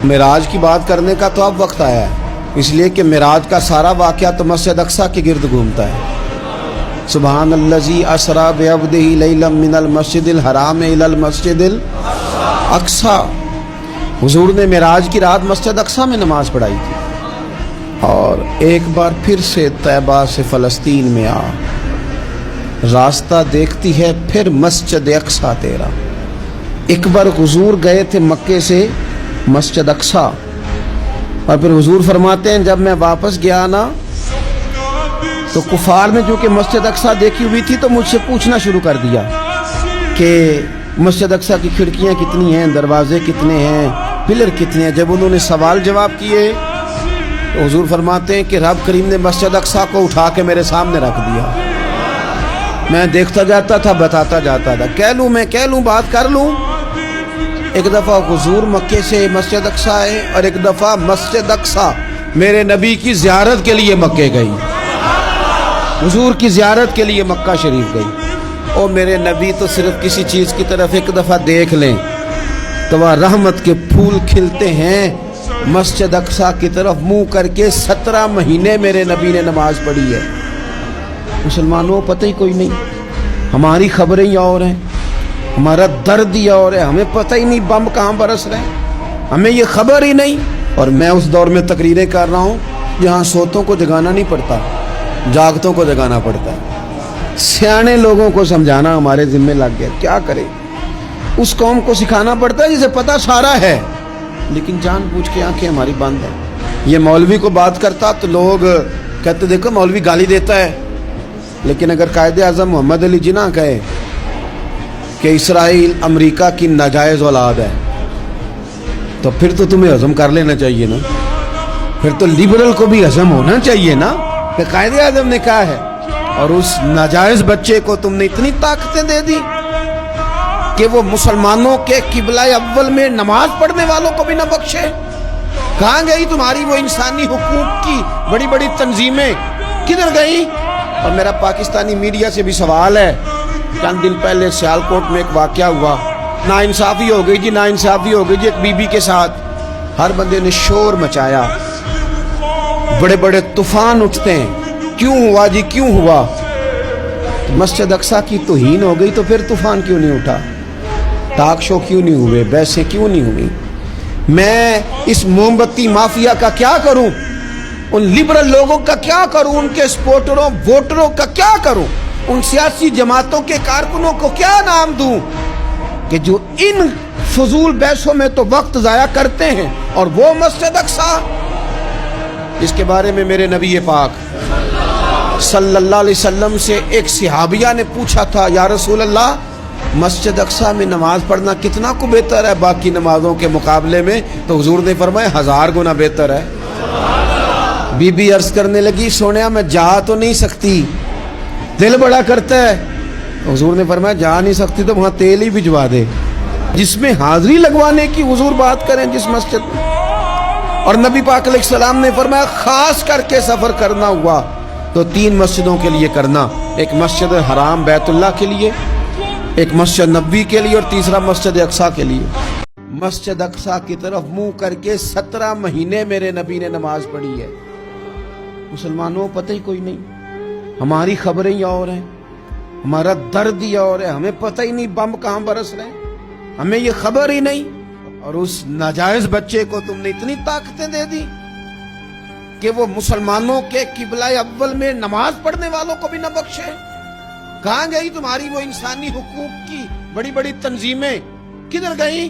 معراج کی بات کرنے کا تو اب وقت آیا ہے، اس لیے کہ معراج کا سارا واقعہ تو مسجد اقصی کے گرد گھومتا ہے۔ سبحان الذی اسری بعبدہ لیلا من المسجد الحرام الی المسجد الاقصی۔ حضور نے معراج کی رات مسجد اقصی میں نماز پڑھائی تھی، اور ایک بار پھر سے طیبہ سے فلسطین میں آ، راستہ دیکھتی ہے پھر مسجد اقصی تیرا۔ ایک بار حضور گئے تھے مکے سے مسجد اقصی، اور پھر حضور فرماتے ہیں جب میں واپس گیا نا تو کفار نے جو کہ مسجد اقصی دیکھی ہوئی تھی تو مجھ سے پوچھنا شروع کر دیا کہ مسجد اقصی کی کھڑکیاں کتنی ہیں، دروازے کتنے ہیں، پلر کتنے ہیں۔ جب انہوں نے سوال جواب کیے تو حضور فرماتے ہیں کہ رب کریم نے مسجد اقصی کو اٹھا کے میرے سامنے رکھ دیا۔ میں دیکھتا جاتا تھا، بتاتا جاتا تھا، کہہ لوں بات کر لوں۔ ایک دفعہ حضور مکے سے مسجد اقصی آئے، اور ایک دفعہ مسجد اقصی میرے نبی کی زیارت کے لیے مکے گئی، حضور کی زیارت کے لیے مکہ شریف گئی۔ اور میرے نبی تو صرف کسی چیز کی طرف ایک دفعہ دیکھ لیں تو وہ رحمت کے پھول کھلتے ہیں۔ مسجد اقصی کی طرف منہ کر کے 17 مہینے میرے نبی نے نماز پڑھی ہے۔ مسلمانوں پتہ ہی کوئی نہیں، ہماری خبریں ہی اور ہیں، ہمارا درد ہی اور ہے، ہمیں پتہ ہی نہیں بم کہاں برس رہے ہیں، ہمیں یہ خبر ہی نہیں۔ اور میں اس دور میں تقریریں کر رہا ہوں جہاں سوتوں کو جگانا نہیں پڑتا، جاگتوں کو جگانا پڑتا ہے۔ سیانے لوگوں کو سمجھانا ہمارے ذمہ لگ گیا، کیا کرے؟ اس قوم کو سکھانا پڑتا ہے جسے پتہ سارا ہے، لیکن جان بوجھ کے آنکھیں ہماری بند ہیں۔ یہ مولوی کو بات کرتا تو لوگ کہتے دیکھو مولوی گالی دیتا ہے، لیکن اگر قائد اعظم محمد علی جناح کہے کہ اسرائیل امریکہ کی ناجائز اولاد ہے تو پھر تو تمہیں ہضم کر لینا چاہیے نا، پھر تو لیبرل کو بھی ہضم ہونا چاہیے نا کہ قائد اعظم نے کہا ہے، اور اس ناجائز بچے کو تم نے اتنی طاقتیں دے دی کہ وہ مسلمانوں کے قبلہ اول میں نماز پڑھنے والوں کو بھی نہ بخشے۔ کہاں گئی تمہاری وہ انسانی حقوق کی بڑی بڑی تنظیمیں، کدھر گئی؟ اور میرا پاکستانی میڈیا سے بھی سوال ہے، چند دن پہلے سیالکوٹ میں ایک واقعہ ہوا، ناانصافی ہو گئی جی، ناانصافی ہو گئی جی ایک بی بی کے ساتھ۔ ہر بندے نے شور مچایا، بڑے بڑے طوفان اٹھتے ہیں، کیوں ہوا جی کیوں ہوا؟ مسجد اقصی کی توہین ہو گئی تو پھر طوفان کیوں نہیں اٹھا؟ ٹاک شو کیوں نہیں ہوئے؟ بحثیں کیوں نہیں ہوئی؟ میں اس موم بتی مافیا کا کیا کروں؟ ان لبرل لوگوں کا کیا کروں؟ ان کے سپورٹروں ووٹروں کا کیا کروں؟ ان سیاسی جماعتوں کے کارکنوں کو کیا نام دوں کہ جو ان فضول بحثوں میں تو وقت ضائع کرتے ہیں، اور وہ مسجد اقصی جس کے بارے میں میرے نبی پاک صلی اللہ علیہ وسلم سے ایک صحابیہ نے پوچھا تھا، یا رسول اللہ مسجد اقصی میں نماز پڑھنا کتنا کو بہتر ہے باقی نمازوں کے مقابلے میں؟ تو حضور نے فرمایا 1000 گنا بہتر ہے۔ بی بی عرض کرنے لگی سونیا میں جا تو نہیں سکتی، دل بڑا کرتا ہے۔ حضور نے فرمایا جا نہیں سکتی تو وہاں تیل ہی بھجوا دے، جس میں حاضری لگوانے کی حضور بات کریں جس مسجد میں۔ اور نبی پاک علیہ السلام نے فرمایا خاص کر کے سفر کرنا ہوا تو 3 مسجدوں کے لیے کرنا، ایک مسجد حرام بیت اللہ کے لیے، ایک مسجد نبوی کے لیے، اور تیسرا مسجد اقصی کے لیے۔ مسجد اقصی کی طرف منہ کر کے 17 مہینے میرے نبی نے نماز پڑھی ہے۔ مسلمانوں پتہ ہی کوئی نہیں، ہماری خبریں ہی اور ہیں، ہمارا درد ہی اور ہے، ہمیں پتہ ہی نہیں بم کہاں برس رہے ہیں، ہمیں یہ خبر ہی نہیں۔ اور اس ناجائز بچے کو تم نے اتنی طاقتیں دے دی کہ وہ مسلمانوں کے قبلہ اول میں نماز پڑھنے والوں کو بھی نہ بخشے۔ کہاں گئی تمہاری وہ انسانی حقوق کی بڑی بڑی تنظیمیں، کدھر گئی؟